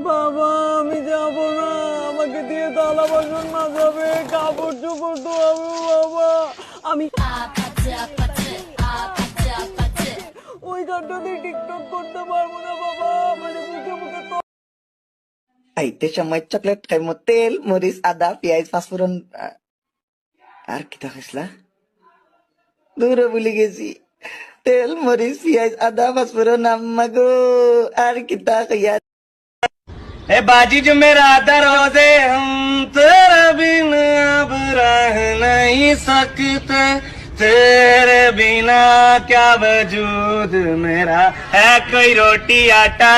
বাবা আমি যাব না, আমাকে দিয়ে থালা বাসন মাজাবে, কাপড় চোপড় ধোয়াবে বাবা। আমি ওই গানটা দিয়ে টিকটক করতে পারবো না বাবা, মানে মুখে মুখে তো। আইতে সময় চকলেট খাইমো, তেল মরিচ আদা পেঁয়াজ পাঁচফোড়ন আর কি থাকছিলা দূরে ভুলে গেছি। তেল মরিচ পেঁয়াজ আদা পাঁচফোড়ন আম্মা গো আর কি খাইয়া। ए बाजी जो मेरा दरोजे हम तेरे बिना अब रह नहीं सकते, तेरे बिना क्या वजूद मेरा है कोई रोटी आटा।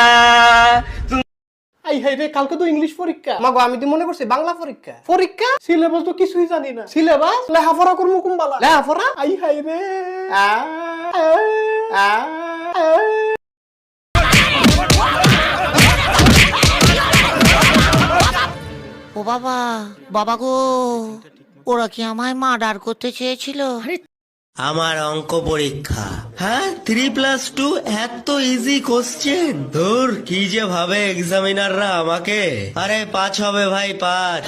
এই হাই রে, কালকে তো ইংলিশ পরীক্ষা। মাগো আমি তো মনে করছি বাংলা পরীক্ষা। পরীক্ষা সিলেবাস তো কিছুই জানি না। সিলেবাস লেখাপড়া করবো কুম্বালা লেখাপড়া। আই হাই রে ও বাবা, বাবা গো, ওরা কি আমায় মার্ডার করতে চেয়েছিল? আমার অঙ্ক পরীক্ষা। হ্যাঁ 3+2 এত ইজি কোশ্চেন, ধুর কি যে ভাবে এক্সামিনাররা আমাকে। আরে 5 হবে ভাই 5।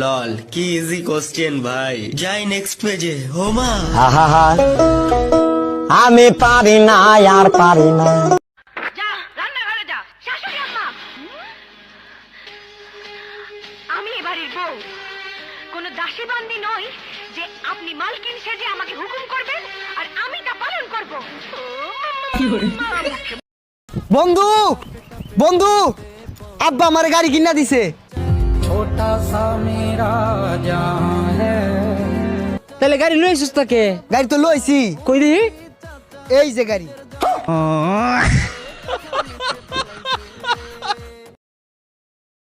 লল কি ইজি কোশ্চেন ভাই। যাই নেক্সট পেজে। হোমা আমি পারি না আর পারি না। যা রান্নাঘরে যা, শাশুড়ি আম্মা আমি এ বাড়ির বউ, কোনো দাসী বান্দি নই যে আপনি মালকিন সেজে আমাকে হুকুম করবেন আর আমি তা পালন করব। বন্ধু বন্ধু, আব্বা আমার গাড়ি কিনা দিছে। তাহলে গাড়ি লইছিস তাকে? গাড়ি তো লইছি। কই দি? এই যে গাড়ি।